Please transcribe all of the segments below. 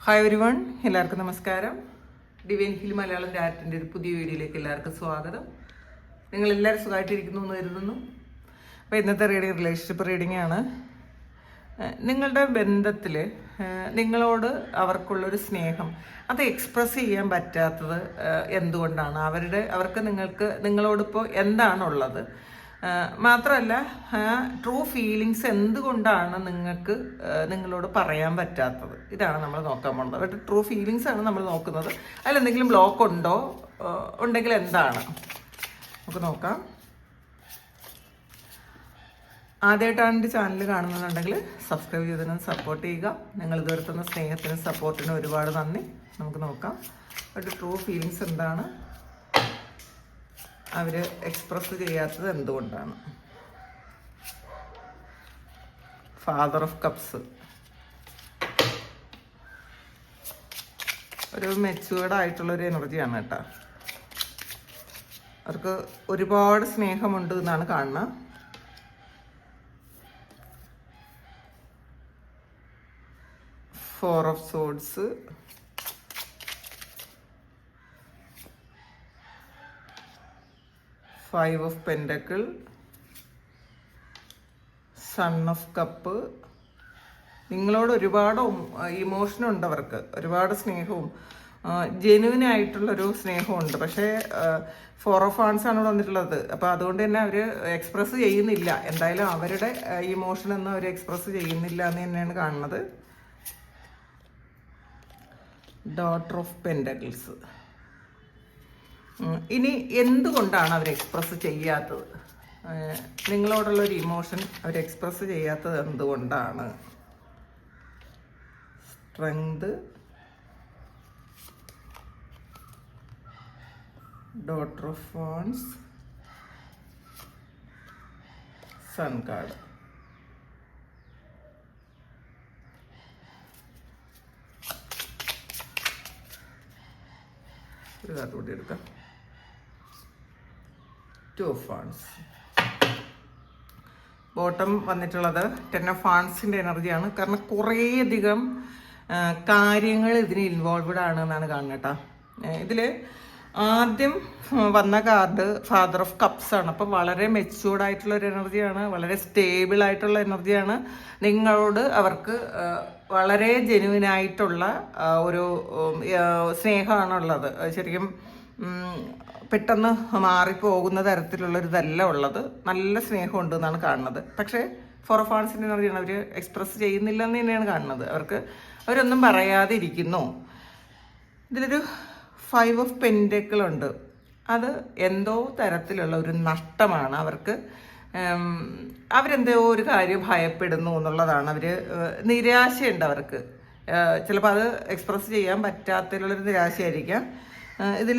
Hi everyone, എല്ലാവർക്കും നമസ്കാരം. Divine hill Malayalam രാറ്റിൻ്റെ ഒരു പുതിയ വീഡിയോയിലേക്ക് എല്ലാവർക്കും സ്വാഗതം. നിങ്ങളെല്ലാവരും സുഖമായിട്ടിരിക്കുന്നു എന്ന് കരുതുന്നു. അപ്പോൾ ഇന്നത്തെ റീഡിങ് റിലേഷൻഷിപ്പ് റീഡിംഗ് ആണ്. നിങ്ങളുടെ ബന്ധത്തിൽ നിങ്ങളോട് അവർക്കുള്ളൊരു സ്നേഹം അത് എക്സ്പ്രസ് ചെയ്യാൻ പറ്റാത്തത് എന്തുകൊണ്ടാണ്? അവർക്ക് നിങ്ങളോടിപ്പോൾ എന്താണുള്ളത്? മാത്രമല്ല, ട്രൂ ഫീലിങ്സ് എന്തുകൊണ്ടാണ് നിങ്ങളോട് പറയാൻ പറ്റാത്തത്? ഇതാണ് നമ്മൾ നോക്കാൻ പോകുന്നത്. അവരുടെ ട്രൂ ഫീലിങ്സ് ആണ് നമ്മൾ നോക്കുന്നത്. അതിലെന്തെങ്കിലും ബ്ലോക്ക് ഉണ്ടോ? ഉണ്ടെങ്കിൽ എന്താണ്? നമുക്ക് നോക്കാം. ആദ്യമായിട്ടാണ് എൻ്റെ ചാനൽ കാണുന്നുണ്ടെങ്കിൽ സബ്സ്ക്രൈബ് ചെയ്തതിനും സപ്പോർട്ട് ചെയ്യുക. നിങ്ങൾ ഇതുവരുത്തുന്ന സ്നേഹത്തിനും സപ്പോർട്ടിനും ഒരുപാട് നന്ദി. നമുക്ക് നോക്കാം അവരുടെ ട്രൂ ഫീലിങ്സ് എന്താണ്, അവർ എക്സ്പ്രസ് ചെയ്യാത്തത് എന്തുകൊണ്ടാണ്. ഫാദർ ഓഫ് കപ്സ് ഒരു മെച്യൂർഡ് ആയിട്ടുള്ളൊരു എനർജിയാണ് കേട്ടോ. അവർക്ക് ഒരുപാട് സ്നേഹമുണ്ട് എന്നാണ് കാണുന്നത്. Four of swords, five of pentacle, son of cup. നിങ്ങളോട് ഒരുപാട് ഇമോഷനുണ്ട് അവർക്ക്, ഒരുപാട് സ്നേഹവും ജെന്യുവൻ ആയിട്ടുള്ളൊരു സ്നേഹമുണ്ട്. പക്ഷേ ഫോർ ഓഫ് ഹാൻഡ്സ് ആണ് ഇവിടെ വന്നിട്ടുള്ളത്. അപ്പോൾ അതുകൊണ്ട് തന്നെ അവർ എക്സ്പ്രസ് ചെയ്യുന്നില്ല. എന്തായാലും അവരുടെ ഇമോഷനൊന്നും അവർ എക്സ്പ്രസ് ചെയ്യുന്നില്ല എന്ന് തന്നെയാണ് കാണുന്നത്. Daughter of pentacles. ഇനി എന്തുകൊണ്ടാണ് അവർ എക്സ്പ്രസ് ചെയ്യാത്തത്? നിങ്ങളോടുള്ളൊരു ഇമോഷൻ അവർ എക്സ്പ്രസ് ചെയ്യാത്തത് എന്തുകൊണ്ടാണ്? Strength, daughter of wands, son card. ഒരു കാർഡ് കൂടി എടുക്കാം. Two of wands. ബോട്ടം വന്നിട്ടുള്ളത് ടെൻ ഓഫ് വാൺസിൻ്റെ എനർജിയാണ്. കാരണം കുറേയധികം കാര്യങ്ങൾ ഇതിന് ഇൻവോൾവ്ഡ് ആണ് എന്നാണ് കാണുന്നത് കേട്ടോ. ഇതിൽ ആദ്യം വന്ന കാർഡ് ഫാദർ ഓഫ് കപ്സ് ആണ്. അപ്പം വളരെ മെച്യൂർഡ് ആയിട്ടുള്ള ഒരു എനർജിയാണ്, വളരെ സ്റ്റേബിൾ ആയിട്ടുള്ള എനർജിയാണ്. നിങ്ങളോട് അവർക്ക് വളരെ ജെന്യുവൻ ആയിട്ടുള്ള ഒരു സ്നേഹമാണുള്ളത്. ശരിക്കും പെട്ടെന്ന് മാറിപ്പോകുന്ന തരത്തിലുള്ളൊരിതല്ല ഉള്ളത്. നല്ല സ്നേഹമുണ്ട് എന്നാണ് കാണുന്നത്. പക്ഷേ ഫോർ ഓഫ് ഹാൻഡ്സിൻ്റെ എനർജിയാണ്. അവർ എക്സ്പ്രസ് ചെയ്യുന്നില്ല എന്ന് തന്നെയാണ് കാണുന്നത്. അവരൊന്നും പറയാതെ ഇരിക്കുന്നു. ഇതിലൊരു ഫൈവ് ഓഫ് പെൻഡക്കിൾ ഉണ്ട്. അത് എന്തോ തരത്തിലുള്ള ഒരു നഷ്ടമാണ് അവർക്ക്. അവരെന്തോ ഒരു കാര്യം ഭയപ്പെടുന്നു എന്നുള്ളതാണ്. നിരാശയുണ്ട് അവർക്ക്. ചിലപ്പോൾ അത് എക്സ്പ്രസ് ചെയ്യാൻ പറ്റാത്തതിലുള്ളൊരു നിരാശയായിരിക്കാം. ഇതിൽ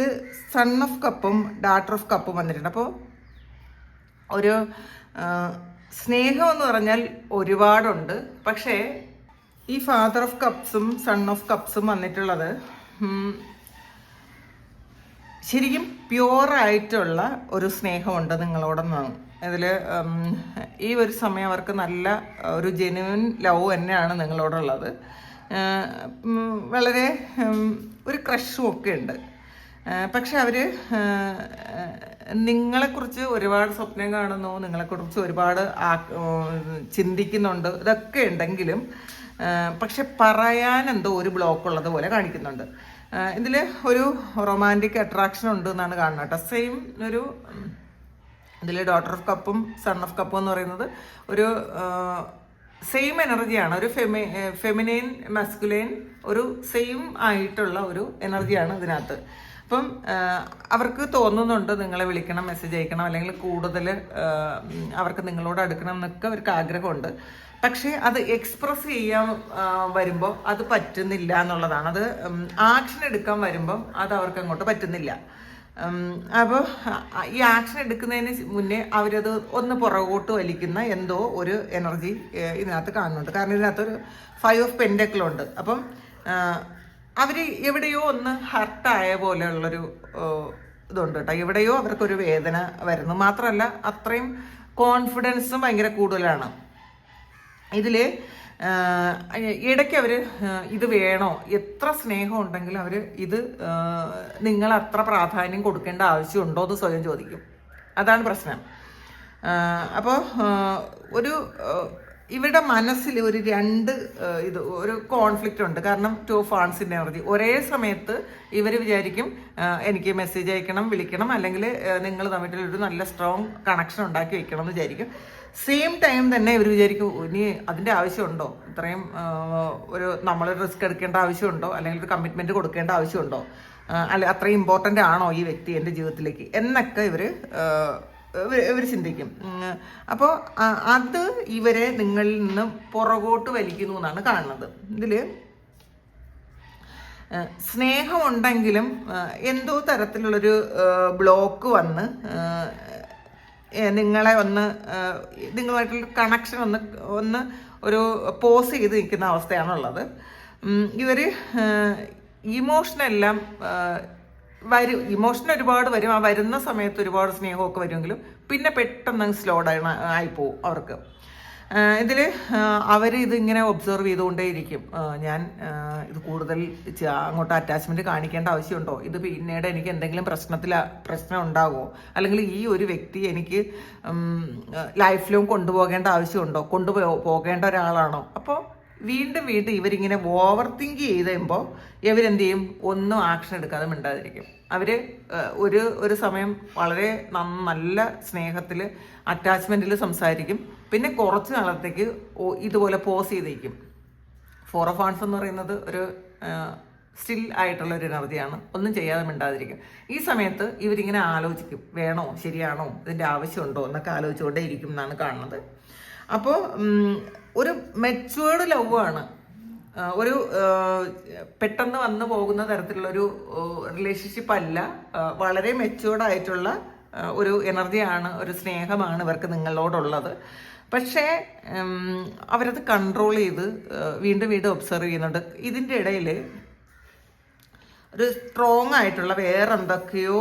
സൺ ഓഫ് കപ്പും ഡാട്ടർ ഓഫ് കപ്പും വന്നിട്ടുണ്ട്. അപ്പോൾ ഒരു സ്നേഹം എന്ന് പറഞ്ഞാൽ ഒരുപാടുണ്ട്. പക്ഷേ ഈ ഫാദർ ഓഫ് കപ്സും സൺ ഓഫ് കപ്സും വന്നിട്ടുള്ളത് ശരിക്കും പ്യുവറായിട്ടുള്ള ഒരു സ്നേഹമുണ്ട് നിങ്ങളോടൊന്നാണ്. ഇതിൽ ഈ ഒരു സമയം അവർക്ക് നല്ല ഒരു ജെന്യുവൻ ലവ് തന്നെയാണ് നിങ്ങളോടുള്ളത്. വളരെ ഒരു ക്രഷും ഒക്കെ ഉണ്ട്. പക്ഷെ അവർ നിങ്ങളെക്കുറിച്ച് ഒരുപാട് സ്വപ്നം കാണുന്നു, നിങ്ങളെക്കുറിച്ച് ഒരുപാട് ചിന്തിക്കുന്നുണ്ട്. ഇതൊക്കെ ഉണ്ടെങ്കിലും പക്ഷെ പറയാൻ എന്തോ ഒരു ബ്ലോക്ക് ഉള്ളത് പോലെ കാണിക്കുന്നുണ്ട്. ഇതിൽ ഒരു റൊമാൻറ്റിക് അട്രാക്ഷൻ ഉണ്ട് എന്നാണ് കാണുന്നത് കേട്ടോ. സെയിം ഒരു ഇതിൽ ഡോട്ടർ ഓഫ് കപ്പും സൺ ഓഫ് കപ്പും എന്ന് പറയുന്നത് ഒരു സെയിം എനർജിയാണ്. ഒരു ഫെമിനൈൻ മസ്കുലൈൻ ഒരു സെയിം ആയിട്ടുള്ള ഒരു എനർജിയാണ് ഇതിനകത്ത്. അപ്പം അവർക്ക് തോന്നുന്നുണ്ട് നിങ്ങളെ വിളിക്കണം, മെസ്സേജ് അയക്കണം, അല്ലെങ്കിൽ കൂടുതൽ അവർക്ക് നിങ്ങളോട് അടുക്കണം എന്നൊക്കെ അവർക്ക് ആഗ്രഹമുണ്ട്. പക്ഷേ അത് എക്സ്പ്രസ് ചെയ്യാൻ വരുമ്പോൾ അത് പറ്റുന്നില്ല എന്നുള്ളതാണ്. അത് ആക്ഷൻ എടുക്കാൻ വരുമ്പം അത് അവർക്ക് അങ്ങോട്ട് പറ്റുന്നില്ല. അപ്പോൾ ഈ ആക്ഷൻ എടുക്കുന്നതിന് മുന്നേ അവരത് ഒന്ന് പുറകോട്ട് വലിക്കുന്ന എന്തോ ഒരു എനർജി ഇതിനകത്ത് കാണുന്നുണ്ട്. കാരണം ഇതിനകത്തൊരു ഫൈവ് ഓഫ് പെൻഡക്കിളുണ്ട്. അപ്പം അവർ എവിടെയോ ഒന്ന് ഹർട്ടായ പോലെയുള്ളൊരു ഇതുണ്ട് കേട്ടോ. എവിടെയോ അവർക്കൊരു വേദന വരുന്നു. മാത്രമല്ല അത്രയും കോൺഫിഡൻസും ഭയങ്കര കൂടുതലാണ്. ഇതിൽ ഇടയ്ക്ക് അവർ ഇത് വേണോ, എത്ര സ്നേഹം ഉണ്ടെങ്കിലും അവർ ഇത് നിങ്ങൾ അത്ര പ്രാധാന്യം കൊടുക്കേണ്ട ആവശ്യമുണ്ടോ എന്ന് സ്വയം ചോദിക്കും. അതാണ് പ്രശ്നം. അപ്പോൾ ഇവരുടെ മനസ്സിൽ ഒരു കോൺഫ്ലിക്റ്റ് ഉണ്ട്. കാരണം 2 ഓഫ് വാണ്ട്സിൻ്റെ എനർജി ഒരേ സമയത്ത് ഇവർ വിചാരിക്കും എനിക്ക് മെസ്സേജ് അയക്കണം, വിളിക്കണം, അല്ലെങ്കിൽ നിങ്ങൾ തമ്മിലൊരു നല്ല സ്ട്രോങ് കണക്ഷൻ ഉണ്ടാക്കി വെക്കണം എന്ന് വിചാരിക്കും. സെയിം ടൈം തന്നെ ഇവർ വിചാരിക്കും ഇനി അതിൻ്റെ ആവശ്യമുണ്ടോ, ഇത്രയും നമ്മളൊരു റിസ്ക് എടുക്കേണ്ട ആവശ്യമുണ്ടോ, അല്ലെങ്കിൽ ഒരു കമ്മിറ്റ്മെൻറ്റ് കൊടുക്കേണ്ട ആവശ്യമുണ്ടോ, അത്രയും ഇമ്പോർട്ടൻ്റ് ആണോ ഈ വ്യക്തി എൻ്റെ ജീവിതത്തിലേക്ക് എന്നൊക്കെ ഇവർ ചിന്തിക്കും. അപ്പോൾ അത് ഇവരെ നിങ്ങളിൽ നിന്ന് പുറകോട്ട് വലിക്കുന്നു എന്നാണ് കാണുന്നത്. ഇതിൽ സ്നേഹമുണ്ടെങ്കിലും എന്തോ തരത്തിലുള്ളൊരു ബ്ലോക്ക് വന്ന് നിങ്ങളുമായിട്ടുള്ള കണക്ഷൻ ഒന്ന് ഒരു പോസ് ചെയ്ത് നിൽക്കുന്ന അവസ്ഥയാണുള്ളത്. ഇവർ ഇമോഷനെല്ലാം ഇമോഷൻ ഒരുപാട് വരും. ആ വരുന്ന സമയത്ത് ഒരുപാട് സ്നേഹമൊക്കെ വരുമെങ്കിലും പിന്നെ പെട്ടെന്ന് സ്ലോ ഡൗൺ ആയിപ്പോവും അവർക്ക്. ഇതിൽ ഇതിങ്ങനെ ഒബ്സർവ് ചെയ്തുകൊണ്ടേയിരിക്കും. ഞാൻ ഇത് കൂടുതൽ അങ്ങോട്ട് അറ്റാച്ച്മെൻറ്റ് കാണിക്കേണ്ട ആവശ്യമുണ്ടോ, ഇത് പിന്നീട് എനിക്ക് എന്തെങ്കിലും പ്രശ്നം ഉണ്ടാകുമോ, അല്ലെങ്കിൽ ഈ ഒരു വ്യക്തി എനിക്ക് ലൈഫിലും കൊണ്ടുപോകേണ്ട ആവശ്യമുണ്ടോ, പോകേണ്ട ഒരാളാണോ. അപ്പോൾ വീണ്ടും ഇവരിങ്ങനെ ഓവർ തിങ്ക് ചെയ്ത് കഴിയുമ്പോൾ ഇവരെന്ത് ചെയ്യും, ഒന്നും ആക്ഷൻ എടുക്കാതെ മിണ്ടാതിരിക്കും. അവർ ഒരു സമയം വളരെ നല്ല സ്നേഹത്തിൽ അറ്റാച്ച്മെൻറ്റിൽ സംസാരിക്കും. പിന്നെ കുറച്ച് നാളത്തേക്ക് ഇതുപോലെ പോസ് ചെയ്തിരിക്കും. 4 ഓഫ് വാണ്ട്സ് എന്ന് പറയുന്നത് ഒരു സ്റ്റിൽ ആയിട്ടുള്ള ഒരു എനർജിയാണ്. ഒന്നും ചെയ്യാതെ മിണ്ടാതിരിക്കും. ഈ സമയത്ത് ഇവരിങ്ങനെ ആലോചിക്കും, വേണോ, ശരിയാണോ, ഇതിൻ്റെ ആവശ്യമുണ്ടോ എന്നൊക്കെ ആലോചിച്ചുകൊണ്ടേ ഇരിക്കും എന്നാണ് കാണുന്നത്. അപ്പോൾ ഒരു മെച്വേർഡ് ലവ് ആണ്. ഒരു പെട്ടെന്ന് വന്നു പോകുന്ന തരത്തിലുള്ളൊരു റിലേഷൻഷിപ്പ് അല്ല. വളരെ മെച്വേർഡ് ആയിട്ടുള്ള ഒരു എനർജിയാണ്, ഒരു സ്നേഹമാണ് ഇവർക്ക് നിങ്ങളോടുള്ളത്. പക്ഷേ അവരത് കൺട്രോൾ ചെയ്ത് വീണ്ടും ഒബ്സർവ് ചെയ്യുന്നുണ്ട്. ഇതിൻ്റെ ഇടയിൽ ഒരു സ്ട്രോങ് ആയിട്ടുള്ള വേറെ എന്തൊക്കെയോ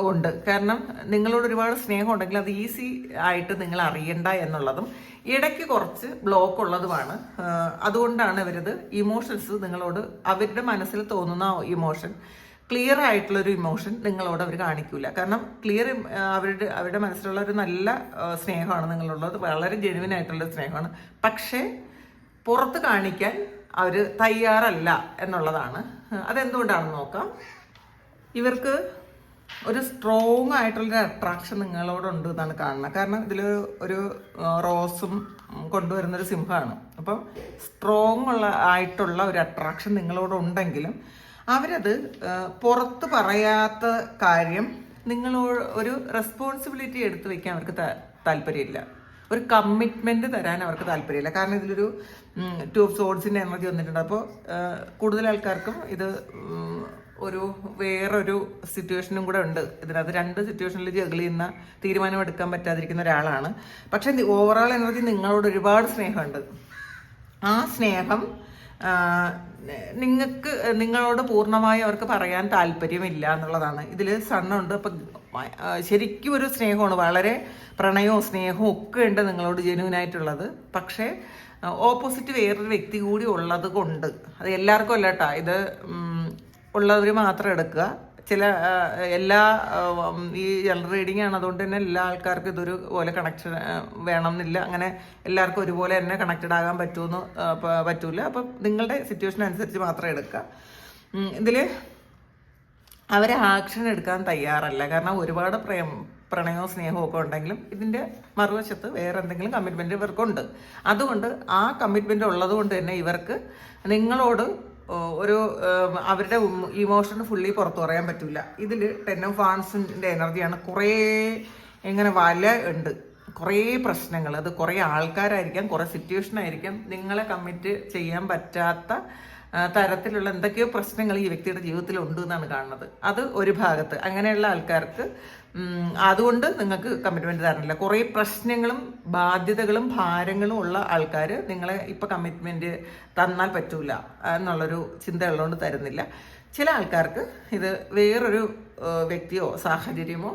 ഉണ്ട്. കാരണം നിങ്ങളോട് ഒരുപാട് സ്നേഹം ഉണ്ടെങ്കിൽ അത് ഈസി ആയിട്ട് നിങ്ങൾ അറിയണ്ട എന്നുള്ളതും ഇടയ്ക്ക് കുറച്ച് ബ്ലോക്ക് ഉള്ളതുമാണ്. അതുകൊണ്ടാണ് ഇവരിത് ഇമോഷൻസ് നിങ്ങളോട്, അവരുടെ മനസ്സിൽ തോന്നുന്ന ഇമോഷൻ, ക്ലിയർ ആയിട്ടുള്ളൊരു ഇമോഷൻ നിങ്ങളോട് അവർ കാണിക്കില്ല. കാരണം അവരുടെ മനസ്സിലുള്ള ഒരു നല്ല സ്നേഹമാണ് നിങ്ങളുള്ളത്, വളരെ ജെനുവിൻ ആയിട്ടുള്ള സ്നേഹമാണ്. പക്ഷേ പുറത്ത് കാണിക്കാൻ അവർ തയ്യാറല്ല എന്നുള്ളതാണ്. അതെന്തുകൊണ്ടാണെന്ന് നോക്കാം. ഇവർക്ക് ഒരു സ്ട്രോങ് ആയിട്ടുള്ളൊരു അട്രാക്ഷൻ നിങ്ങളോടുണ്ട് എന്നാണ് കാണുന്നത്. കാരണം ഇതിൽ ഒരു റോസും കൊണ്ടുവരുന്നൊരു സിംഹമാണ്. അപ്പം സ്ട്രോങ് ആയിട്ടുള്ള ഒരു അട്രാക്ഷൻ നിങ്ങളോടുണ്ടെങ്കിലും അവരത് പുറത്ത് പറയാത്ത കാര്യം നിങ്ങളോട് ഒരു റെസ്പോൺസിബിലിറ്റി എടുത്ത് വയ്ക്കാൻ അവർക്ക് താല്പര്യമില്ല. ഒരു കമ്മിറ്റ്മെൻറ്റ് തരാൻ അവർക്ക് താല്പര്യമില്ല. കാരണം ഇതിലൊരു 2 ഓഫ് സോഡ്സിൻ്റെ എനർജി വന്നിട്ടുണ്ട്. അപ്പോൾ കൂടുതൽ ആൾക്കാർക്കും ഇത് വേറൊരു സിറ്റുവേഷനും കൂടെ ഉണ്ട് ഇതിനകത്ത്. 2 സിറ്റുവേഷനിൽ ജഗിൾ ചെയ്യുന്ന, തീരുമാനമെടുക്കാൻ പറ്റാതിരിക്കുന്ന ഒരാളാണ്. പക്ഷെ ഓവറോൾ എനർജി നിങ്ങളോട് ഒരുപാട് സ്നേഹമുണ്ട്. ആ സ്നേഹം നിങ്ങളോട് പൂർണ്ണമായി അവർക്ക് പറയാൻ താല്പര്യമില്ല എന്നുള്ളതാണ്. ഇതിൽ സണ്ണുണ്ട്. അപ്പം ശരിക്കും ഒരു സ്നേഹമാണ്, വളരെ പ്രണയവും സ്നേഹവും ഒക്കെ ഉണ്ട് നിങ്ങളോട് ജെന്യൂനായിട്ടുള്ളത്. പക്ഷേ ഓപ്പോസിറ്റ് വേറൊരു വ്യക്തി കൂടി ഉള്ളത് കൊണ്ട്, അത് എല്ലാവർക്കും അല്ല കേട്ടോ, ഇത് ഉള്ളവർ മാത്രം എടുക്കുക. ഈ ജനറൽ റീഡിംഗ് ആണ്, അതുകൊണ്ട് തന്നെ എല്ലാ ആൾക്കാർക്കും ഇതൊരു പോലെ കണക്ഷൻ വേണം എന്നില്ല. അങ്ങനെ എല്ലാവർക്കും ഒരുപോലെ തന്നെ കണക്റ്റഡ് ആകാൻ പറ്റൂല. അപ്പം നിങ്ങളുടെ സിറ്റുവേഷൻ അനുസരിച്ച് മാത്രം എടുക്കുക. ഇതിൽ അവർ ആക്ഷൻ എടുക്കാൻ തയ്യാറല്ല. കാരണം ഒരുപാട് പ്രണയവും സ്നേഹവും ഒക്കെ ഉണ്ടെങ്കിലും ഇതിൻ്റെ മറുവശത്ത് വേറെ എന്തെങ്കിലും കമ്മിറ്റ്മെൻറ്റ് ഇവർക്കുണ്ട്. അതുകൊണ്ട് ആ കമ്മിറ്റ്മെൻറ്റ് ഉള്ളത് കൊണ്ട് തന്നെ ഇവർക്ക് നിങ്ങളോട് അവരുടെ ഇമോഷൻ ഫുള്ളി പുറത്തു പറയാൻ പറ്റില്ല. ഇതിൽ 10 ഓഫ് വാണ്ട്സിൻ്റെ എനർജിയാണ്. കുറേ വല ഉണ്ട്, കുറേ പ്രശ്നങ്ങൾ, അത് കുറേ ആൾക്കാരായിരിക്കാം, കുറേ സിറ്റുവേഷൻ ആയിരിക്കാം, നിങ്ങളെ കമ്മിറ്റ് ചെയ്യാൻ പറ്റാത്ത തരത്തിലുള്ള എന്തൊക്കെയോ പ്രശ്നങ്ങൾ ഈ വ്യക്തിയുടെ ജീവിതത്തിൽ ഉണ്ട് എന്നാണ് കാണുന്നത്. അത് ഒരു ഭാഗത്ത് അങ്ങനെയുള്ള ആൾക്കാർക്ക് അതുകൊണ്ട് നിങ്ങൾക്ക് കമ്മിറ്റ്മെൻറ്റ് തരണില്ല. കുറേ പ്രശ്നങ്ങളും ബാധ്യതകളും ഭാരങ്ങളും ഉള്ള ആൾക്കാർ നിങ്ങളെ ഇപ്പം കമ്മിറ്റ്മെൻറ്റ് തന്നാൽ പറ്റൂല എന്നുള്ളൊരു ചിന്ത ഉള്ളതുകൊണ്ട് തരുന്നില്ല. ചില ആൾക്കാർക്ക് ഇത് വേറൊരു വ്യക്തിയോ സാഹചര്യമോ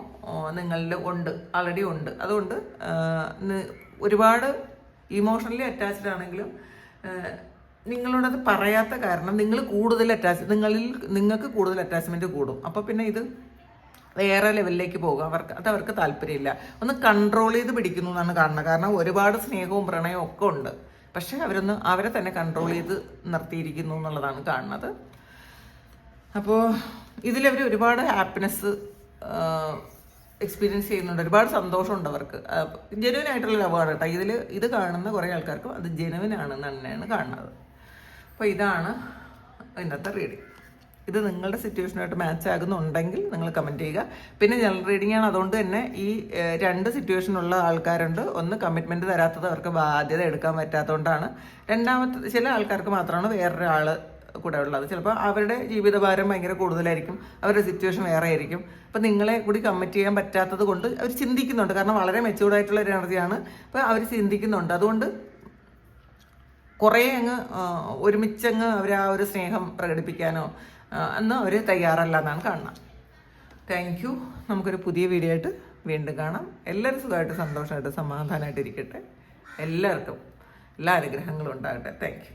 നിങ്ങളിൽ ഉണ്ട്, ആൾറെഡി ഉണ്ട്. അതുകൊണ്ട് ഒരുപാട് ഇമോഷണലി അറ്റാച്ച്ഡ് ആണെങ്കിലും നിങ്ങളോടത് പറയാത്ത കാരണം നിങ്ങൾ കൂടുതൽ നിങ്ങൾക്ക് കൂടുതൽ അറ്റാച്ച്മെൻറ്റ് കൂടും. അപ്പോൾ പിന്നെ ഇത് വേറെ ലെവലിലേക്ക് പോകും. അവർക്ക് താല്പര്യമില്ല. ഒന്ന് കൺട്രോൾ ചെയ്ത് പിടിക്കുന്നു എന്നാണ് കാണുന്നത്. കാരണം ഒരുപാട് സ്നേഹവും പ്രണയവും ഒക്കെ ഉണ്ട്, പക്ഷെ അവരെ തന്നെ കൺട്രോൾ ചെയ്ത് നിർത്തിയിരിക്കുന്നു എന്നുള്ളതാണ് കാണുന്നത്. അപ്പോൾ ഇതിലവർ ഒരുപാട് ഹാപ്പിനെസ് എക്സ്പീരിയൻസ് ചെയ്യുന്നുണ്ട്, ഒരുപാട് സന്തോഷമുണ്ട് അവർക്ക്. ജെനുവിൻ ആയിട്ടുള്ള ലവാണ് കേട്ടോ. ഇത് കാണുന്ന കുറേ ആൾക്കാർക്ക് അത് ജെനുവിൻ ആണെന്ന് തന്നെയാണ് കാണുന്നത്. അപ്പോൾ ഇതാണ് ഇന്നത്തെ റീഡിങ്. ഇത് നിങ്ങളുടെ സിറ്റുവേഷനായിട്ട് മാച്ച് ആകുന്നുണ്ടെങ്കിൽ നിങ്ങൾ കമൻറ്റ് ചെയ്യുക. പിന്നെ ജനറൽ റീഡിംഗ് ആണ്, അതുകൊണ്ട് തന്നെ ഈ 2 സിറ്റുവേഷനുള്ള ആൾക്കാരുണ്ട്. ഒന്ന് കമ്മിറ്റ്മെൻറ്റ് തരാത്തത്, അവർക്ക് ബാധ്യത എടുക്കാൻ പറ്റാത്തതുകൊണ്ടാണ്. രണ്ടാമത്തെ ചില ആൾക്കാർക്ക് മാത്രമാണ് വേറൊരാൾ കൂടെ ഉള്ളത്. ചിലപ്പോൾ അവരുടെ ജീവിതഭാരം ഭയങ്കര കൂടുതലായിരിക്കും, അവരുടെ സിറ്റുവേഷൻ വേറെ ആയിരിക്കും. അപ്പം നിങ്ങളെ കൂടി കമ്മിറ്റ് ചെയ്യാൻ പറ്റാത്തത് കൊണ്ട് അവർ ചിന്തിക്കുന്നുണ്ട്. കാരണം വളരെ മെച്യൂർഡായിട്ടുള്ള ഒരു എനർജിയാണ്. അപ്പോൾ അവർ ചിന്തിക്കുന്നുണ്ട്. അതുകൊണ്ട് കുറേ ഒരുമിച്ചങ്ങ് അവർ ആ ഒരു സ്നേഹം പ്രകടിപ്പിക്കാനോ എന്ന് അവർ തയ്യാറല്ല എന്നാണ് കാണുന്നത്. Thank you. നമുക്കൊരു പുതിയ വീഡിയോ ആയിട്ട് വീണ്ടും കാണാം. എല്ലാവരും സുഖമായിട്ട് സന്തോഷമായിട്ട് സമാധാനമായിട്ട് ഇരിക്കട്ടെ. എല്ലാവർക്കും എല്ലാ അനുഗ്രഹങ്ങളും ഉണ്ടാകട്ടെ. Thank you.